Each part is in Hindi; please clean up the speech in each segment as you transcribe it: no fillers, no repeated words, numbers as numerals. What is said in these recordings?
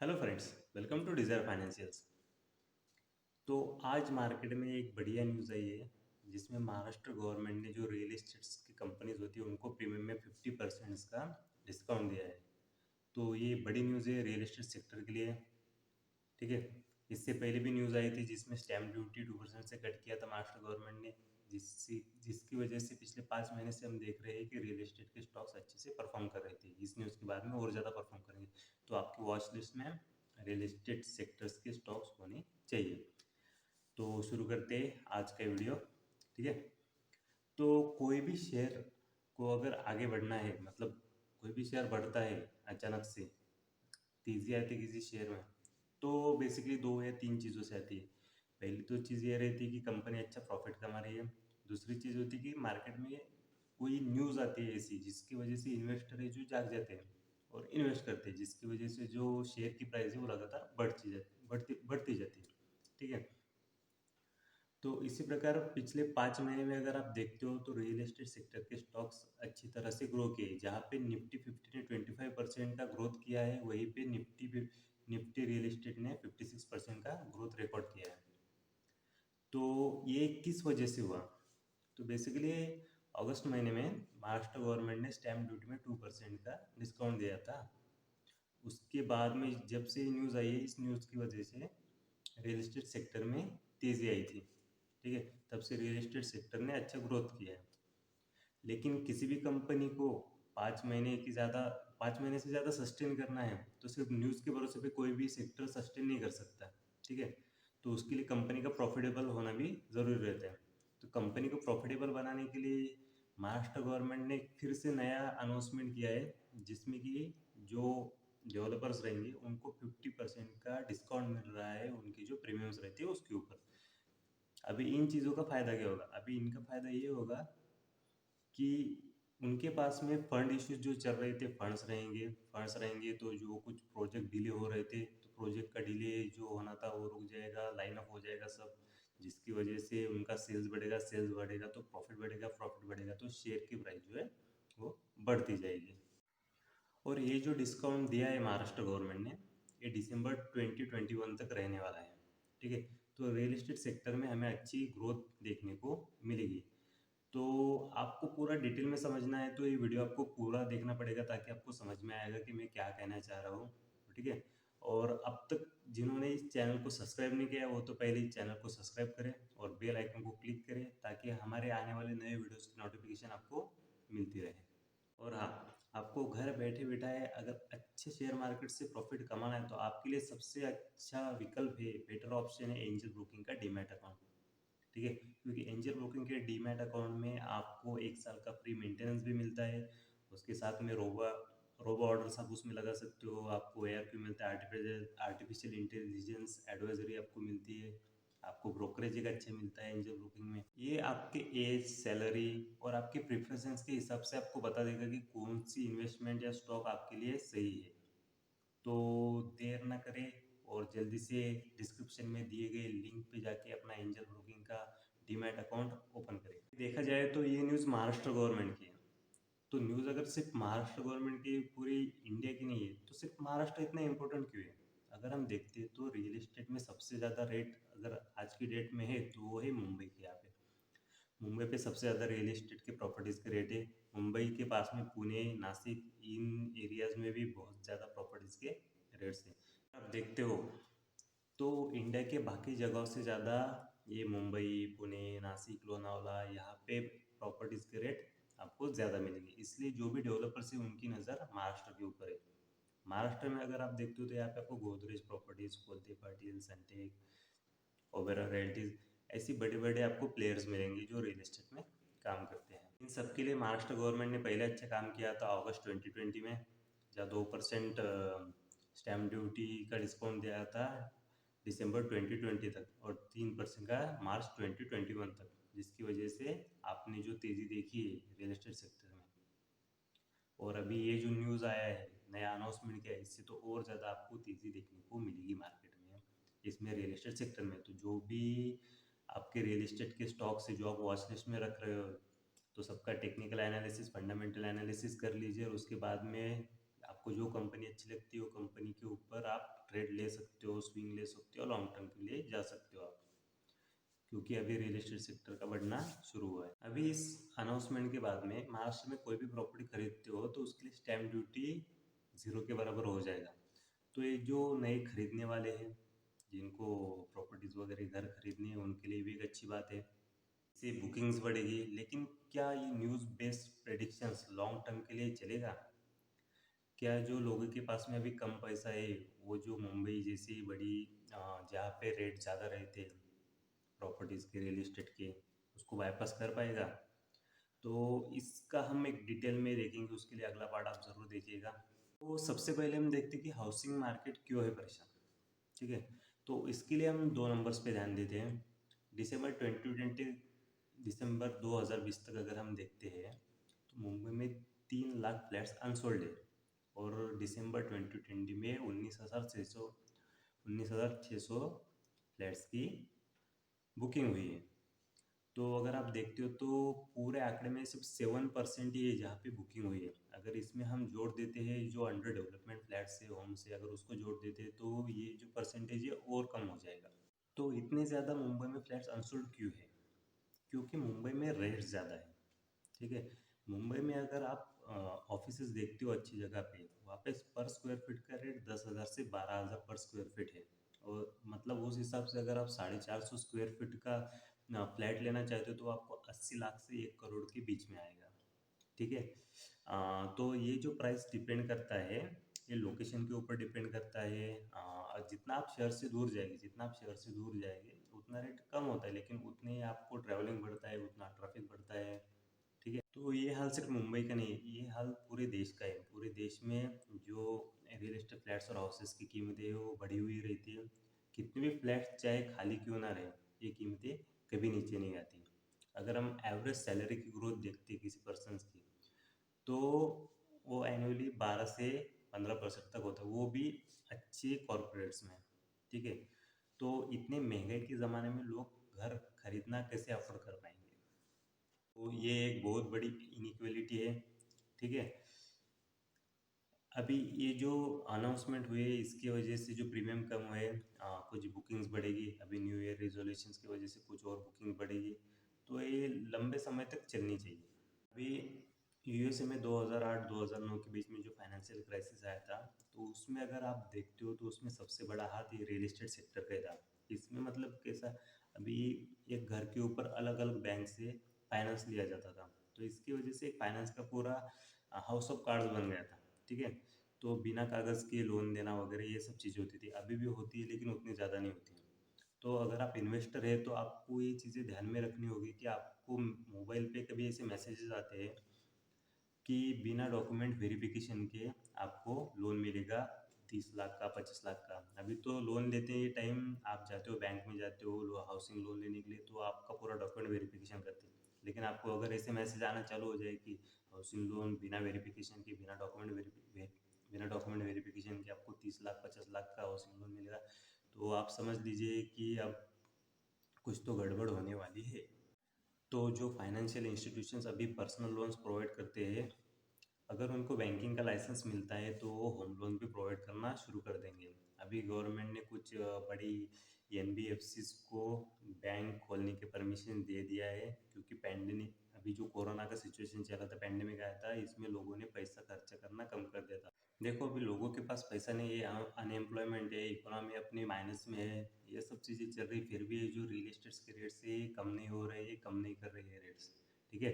Hello friends, welcome to Desire Financials. तो आज मार्केट में एक बढ़िया न्यूज़ आई है जिसमें महाराष्ट्र गवर्नमेंट ने जो रियल एस्टेट्स की कंपनीज होती है उनको प्रीमियम में 50% का डिस्काउंट दिया है। तो ये बड़ी न्यूज़ है रियल एस्टेट सेक्टर के लिए। ठीक है। इससे पहले भी न्यूज़ आई थी जिसमें स्टैम्प ड्यूटी 2% से कट किया था महाराष्ट्र गवर्नमेंट ने, जिसकी वजह से पिछले 5 महीने से हम देख रहे हैं कि रियल एस्टेट के स्टॉक्स अच्छे से परफॉर्म कर रहे थे। इस न्यूज़ के बाद में और ज़्यादा परफॉर्म करेंगे। तो आपकी वॉच लिस्ट में रियल एस्टेट सेक्टर्स के स्टॉक्स होने चाहिए। तो शुरू करते हैं आज का वीडियो। ठीक है। तो कोई भी शेयर को अगर आगे बढ़ना है, मतलब कोई भी शेयर बढ़ता है अचानक से, तेजी आती है किसी शेयर में, तो बेसिकली दो या तीन चीज़ों से आती है। पहली तो चीज़ ये रहती है कि कंपनी अच्छा प्रॉफिट कमा रही है। दूसरी चीज़ होती है कि मार्केट में कोई न्यूज़ आती है ऐसी जिसकी वजह से इन्वेस्टर है जो जाग जाते हैं और इन्वेस्ट करते हैं, जिसकी वजह से जो शेयर की प्राइस है वो लगातार बढ़ती जाती है। ठीक है। तो इसी प्रकार पिछले 5 महीने में अगर आप देखते हो तो रियल एस्टेट सेक्टर के स्टॉक्स अच्छी तरह से ग्रो किए। जहाँ पे निफ्टी 50 ने 25% का ग्रोथ किया है, वहीं पे निफ्टी रियल एस्टेट ने 56% का ग्रोथ रिकॉर्ड किया है। तो ये किस वजह से हुआ? तो बेसिकली अगस्त महीने में महाराष्ट्र गवर्नमेंट ने स्टैम्प ड्यूटी में 2% का डिस्काउंट दिया था। उसके बाद में जब से न्यूज़ आई है, इस न्यूज़ की वजह से रियल एस्टेट सेक्टर में तेज़ी आई थी। ठीक है। तब से रियल एस्टेट सेक्टर ने अच्छा ग्रोथ किया है। लेकिन किसी भी कंपनी को 5 महीने की ज़्यादा 5 महीने से ज़्यादा सस्टेन करना है तो सिर्फ न्यूज़ के भरोसे पे कोई भी सेक्टर सस्टेन नहीं कर सकता। ठीक है। तो उसके लिए कंपनी का प्रॉफिटेबल होना भी ज़रूरी रहता है। तो कंपनी को प्रॉफिटेबल बनाने के लिए महाराष्ट्र गवर्नमेंट ने फिर से नया अनाउंसमेंट किया है, जिसमें कि जो डेवलपर्स रहेंगे उनको 50% का डिस्काउंट मिल रहा है उनकी जो प्रीमियम्स रहती है उसके ऊपर। अभी इन चीज़ों का फ़ायदा क्या होगा? अभी इनका फ़ायदा ये होगा कि उनके पास में फंड इश्यूज जो चल रहे थे, फंड्स रहेंगे तो जो कुछ प्रोजेक्ट डिले हो रहे थे तो प्रोजेक्ट का डिले जो होना था वो रुक जाएगा, लाइन अप हो जाएगा सब, जिसकी वजह से उनका सेल्स बढ़ेगा तो प्रॉफिट बढ़ेगा तो शेयर की प्राइस जो है वो बढ़ती जाएगी। और ये जो डिस्काउंट दिया है महाराष्ट्र गवर्नमेंट ने, ये दिसंबर 2021 तक रहने वाला है। ठीक है। तो रियल एस्टेट सेक्टर में हमें अच्छी ग्रोथ देखने को मिलेगी। तो आपको पूरा डिटेल में समझना है तो ये वीडियो आपको पूरा देखना पड़ेगा, ताकि आपको समझ में आएगा कि मैं क्या कहना चाह रहा हूँ। ठीक है। और अब तक जिन्होंने इस चैनल को सब्सक्राइब नहीं किया वो तो पहले इस चैनल को सब्सक्राइब करें और बेल आइकन को क्लिक करें, ताकि हमारे आने वाले नए वीडियोस की नोटिफिकेशन आपको मिलती रहे। और हाँ, आपको घर बैठे बिठाए अगर अच्छे शेयर मार्केट से प्रॉफिट कमाना है तो आपके लिए सबसे अच्छा विकल्प है, बेटर ऑप्शन है एंजल ब्रोकिंग का डीमैट अकाउंट। ठीक है। क्योंकि एंजल ब्रोकिंग के डीमैट अकाउंट में आपको 1 साल का फ्री मेंटेनेंस भी मिलता है। उसके साथ में रोबो ऑर्डर्स आप उसमें लगा सकते हो, आपको ARQ मिलता है, आर्टिफिशियल इंटेलिजेंस एडवाइजरी आपको मिलती है, आपको ब्रोकरेज एक अच्छा मिलता है एंजल ब्रोकिंग में। ये आपके एज, सैलरी और आपके प्रेफरेंस के हिसाब से आपको बता देगा कि कौन सी इन्वेस्टमेंट या स्टॉक आपके लिए सही है। तो देर ना करें और जल्दी से डिस्क्रिप्शन में दिए गए लिंक पे जाके अपना एंजल ब्रोकिंग का डीमैट अकाउंट ओपन करें। देखा जाए तो ये न्यूज़ महाराष्ट्र गवर्नमेंट की है। तो न्यूज़ अगर सिर्फ महाराष्ट्र गवर्नमेंट की पूरी इंडिया की नहीं है तो सिर्फ महाराष्ट्र इतना इम्पोर्टेंट क्यों है? अगर हम देखते हैं तो रियल एस्टेट में सबसे ज़्यादा रेट अगर आज की डेट में है तो वो है मुंबई के। यहाँ पे मुंबई पे सबसे ज़्यादा रियल एस्टेट के प्रॉपर्टीज़ के रेट है। मुंबई के पास में पुणे, नासिक, इन एरियाज़ में भी बहुत ज़्यादा प्रॉपर्टीज़ के रेट्स हैं। आप देखते हो तो इंडिया के बाकी जगहों से ज़्यादा ये मुंबई, पुणे, नासिक, लोनावला यहाँ पे प्रॉपर्टीज़ के रेट आपको ज़्यादा मिलेंगे। इसलिए जो भी डेवलपर्स हैं उनकी नज़र महाराष्ट्र के ऊपर है। महाराष्ट्र में अगर आप देखते हो तो यहाँ पे आपको गोदरेज प्रॉपर्टीज़, कोलते पाटिल, सनटेक, ओबेरॉय रियल्टीज, ऐसी बड़े बड़े आपको प्लेयर्स मिलेंगे जो रियल एस्टेट में काम करते हैं। इन सब के लिए महाराष्ट्र गवर्नमेंट ने पहले अच्छा काम किया था अगस्त 2020 में, जहाँ 2% स्टैम्प ड्यूटी का डिस्काउंट दिया था दिसंबर 2020 तक और 3% का मार्च 2021 तक, जिसकी वजह से आपने जो तेज़ी देखी है रियल एस्टेट सेक्टर में। और अभी ये जो न्यूज़ आया है, नया अनाउंसमेंट किया है, इससे तो और ज़्यादा आपको तेज़ी देखने को मिलेगी मार्केट में, इसमें रियल एस्टेट सेक्टर में। तो जो भी आपके रियल एस्टेट के स्टॉक्स है जो आप वॉच लिस्ट में रख रहे हो, तो सबका टेक्निकल एनालिसिस, फंडामेंटल एनालिसिस कर लीजिए और उसके बाद में आपको आपको जो कंपनी अच्छी लगती है वो कंपनी के ऊपर आप ट्रेड ले सकते हो, स्विंग ले सकते हो, लॉन्ग टर्म के लिए जा सकते हो आप, क्योंकि अभी रियल एस्टेट सेक्टर का बढ़ना शुरू हुआ है। अभी इस अनाउंसमेंट के बाद में महाराष्ट्र में कोई भी प्रॉपर्टी खरीदते हो तो उसके लिए स्टैम्प ड्यूटी 0 के बराबर हो जाएगा। तो ये जो नए खरीदने वाले हैं, जिनको प्रॉपर्टीज़ वगैरह घर खरीदनी है, उनके लिए भी एक अच्छी बात है। इससे बुकिंग्स बढ़ेगी, लेकिन क्या ये news based predictions long term के लिए चलेगा? क्या जो लोगों के पास में अभी कम पैसा है, वो जो मुंबई जैसी बड़ी जहाँ पे रेट ज़्यादा रहते हैं प्रॉपर्टीज़ के, रियल एस्टेट के, उसको वापस कर पाएगा? तो इसका हम एक डिटेल में देखेंगे, उसके लिए अगला पार्ट आप ज़रूर देखिएगा। तो सबसे पहले हम देखते हैं कि हाउसिंग मार्केट क्यों है परेशान, ठीक है? तो इसके लिए हम 2 नंबर्स पे ध्यान देते हैं। दिसंबर 2020 दिसंबर 2020 तक अगर हम देखते हैं तो मुंबई में 3 लाख फ्लैट्स अनसोल्ड है, और दिसंबर 2020 में 19,600 फ्लैट्स की बुकिंग हुई है। तो अगर आप देखते हो तो पूरे आंकड़े में सिर्फ 7% ही है जहाँ पे बुकिंग हुई है। अगर इसमें हम जोड़ देते हैं जो अंडर डेवलपमेंट फ्लैट्स है, होम से अगर उसको जोड़ देते हैं तो ये जो परसेंटेज है और कम हो जाएगा। तो इतने ज़्यादा मुंबई में फ्लैट्स अनसोल्ड क्यों है? क्योंकि मुंबई में रेट ज़्यादा है, ठीक है? मुंबई में अगर आप ऑफिसेज देखते हो अच्छी जगह पे, वहाँ पे पर स्क्वायर फीट का रेट 10,000 से 12,000 पर स्क्वायर फीट है। और मतलब उस हिसाब से अगर आप 450 स्क्वायर फीट का फ्लैट लेना चाहते हो तो आपको 80 लाख से 1 करोड़ के बीच में आएगा, ठीक है? तो ये जो प्राइस डिपेंड करता है, ये लोकेशन के ऊपर डिपेंड करता है। जितना आप शहर से दूर जाएंगे, जितना आप शहर से दूर जाएंगे उतना रेट कम होता है, लेकिन उतने ही आपको ट्रैवलिंग बढ़ता है, उतना ट्रैफिक बढ़ता है, ठीक है? तो ये हाल सिर्फ मुंबई का नहीं है, ये हाल पूरे देश का है। पूरे देश में जो रियल एस्टेट फ्लैट्स और हाउसेस की कीमतें हैं वो बढ़ी हुई रहती है। कितने भी फ्लैट्स चाहे खाली क्यों ना रहे, ये कीमतें कभी नीचे नहीं आती। अगर हम एवरेज सैलरी की ग्रोथ देखते हैं किसी पर्सन की, तो वो एनुअली 12 से 15% तक होता है, वो भी अच्छे कॉरपोरेट्स में, ठीक है? तो इतने महंगाई के ज़माने में लोग घर खरीदना कैसे अफोर्ड कर पाएंगे? तो ये एक बहुत बड़ी इनइक्वलिटी है, ठीक है? अभी ये जो अनाउंसमेंट हुए इसकी वजह से जो प्रीमियम कम हुए, कुछ बुकिंग्स बढ़ेगी, अभी न्यू ईयर रेजोल्यूशंस की वजह से कुछ और बुकिंग बढ़ेगी, तो ये लंबे समय तक चलनी चाहिए। अभी यूएसए में 2008-2009 के बीच में जो फाइनेंशियल क्राइसिस आया था, तो उसमें अगर आप देखते हो तो उसमें सबसे बड़ा हाथ ये रियल एस्टेट सेक्टर का ही था। इसमें मतलब कैसा, अभी एक घर के ऊपर अलग अलग बैंक से फाइनेंस लिया जाता था, तो इसकी वजह से फाइनेंस का पूरा हाउस ऑफ कार्ड्स बन गया था, ठीक है? तो बिना कागज़ के लोन देना वगैरह ये सब चीज़ें होती थी, अभी भी होती है लेकिन उतनी ज़्यादा नहीं होती है। तो अगर आप इन्वेस्टर है तो आपको ये चीज़ें ध्यान में रखनी होगी कि आपको मोबाइल पे कभी ऐसे मैसेजेस आते हैं कि बिना डॉक्यूमेंट वेरिफिकेशन के आपको लोन मिलेगा 30 लाख का, 25 लाख का। अभी तो लोन लेते ही टाइम आप जाते हो बैंक में, जाते हो हाउसिंग लोन लेने के लिए, तो आपका पूरा डॉक्यूमेंट वेरिफिकेशन करते हैं। लेकिन आपको अगर ऐसे मैसेज आना चालू हो जाए कि हाउसिंग लोन बिना वेरिफिकेशन के, बिना डॉक्यूमेंट वेरिफिकेशन के आपको 30 लाख 50 लाख का हाउसिंग लोन मिलेगा, तो आप समझ लीजिए कि अब कुछ तो गड़बड़ होने वाली है। तो जो फाइनेंशियल इंस्टीट्यूशंस अभी पर्सनल लोन्स प्रोवाइड करते हैं, अगर उनको बैंकिंग का लाइसेंस मिलता है तो वो होम लोन भी प्रोवाइड करना शुरू कर देंगे। अभी गवर्नमेंट ने कुछ बड़ी एनबीएफसीज को बैंक खोलने की परमिशन दे दिया है, क्योंकि पैंडेमिक, अभी जो कोरोना का सिचुएशन चला था, पैंडेमिक आया था, इसमें लोगों ने पैसा खर्चा करना कम कर दिया था। देखो अभी लोगों के पास पैसा नहीं है, अनएम्प्लॉयमेंट है, इकोनॉमी अपनी माइनस में है, ये सब चीज़ें चल रही, फिर भी ये जो रियल एस्टेट्स के रेट्स है ये कम नहीं हो रहे हैं, कम नहीं कर रही है रेट्स, ठीक है?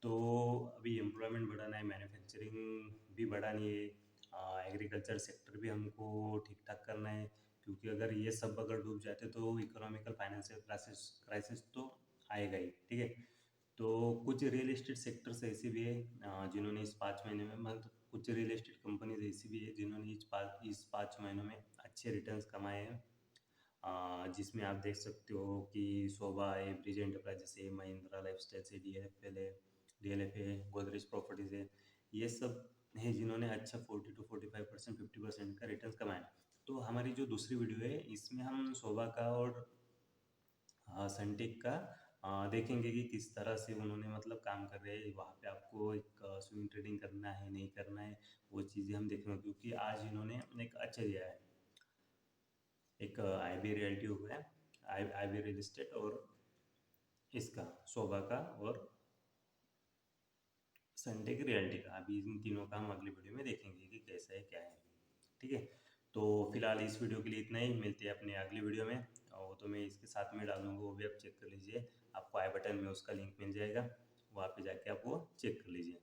तो अभी एम्प्लॉयमेंट बढ़ाना है, मैन्युफैक्चरिंग भी बढ़ानी है, एग्रीकल्चर सेक्टर भी हमको ठीक ठाक करना है, क्योंकि अगर ये सब अगर डूब जाते तो इकोनॉमिकल फाइनेंशियल क्राइसिस क्राइसिस तो आएगा ही, ठीक है? तो कुछ रियल एस्टेट सेक्टर्स ऐसे भी है जिन्होंने इस 5 महीने में, मतलब कुछ रियल एस्टेट कंपनीज ऐसी भी है जिन्होंने इस 5 महीनों में अच्छे रिटर्न्स कमाए हैं, जिसमें आप देख सकते हो कि शोभा है, ब्रिज एंटरप्राइजेस है, महिंद्रा लाइफस्टाइल है, डीएलएफ है, गोदरेज प्रॉपर्टीज है, ये सब है जिन्होंने अच्छा 40 to 45%, 50% का रिटर्न्स कमाया। तो हमारी जो दूसरी वीडियो है इसमें हम शोभा का और सनटेक का देखेंगे कि किस तरह से उन्होंने मतलब काम कर रहे हैं। वहाँ पे आपको एक स्विंग ट्रेडिंग करना है नहीं करना है, वो चीज़ें हम देखेंगे, क्योंकि आज इन्होंने एक अच्छा दिया है, एक आईबी रियल्टी हो गया, आईबी रियल एस्टेट, और इसका शोभा का, और सनटेक रियल्टी का। अभी इन तीनों का हम अगली वीडियो में देखेंगे कि कैसा है क्या है। ठीक है, तो फिलहाल इस वीडियो के लिए इतना ही, मिलते हैं अपने अगली वीडियो में। और तो मैं इसके साथ में डाल दूँगा, वो भी आप चेक कर लीजिए, आपको आई बटन में उसका लिंक मिल जाएगा, वहाँ पे जाके आप वो चेक कर लीजिए।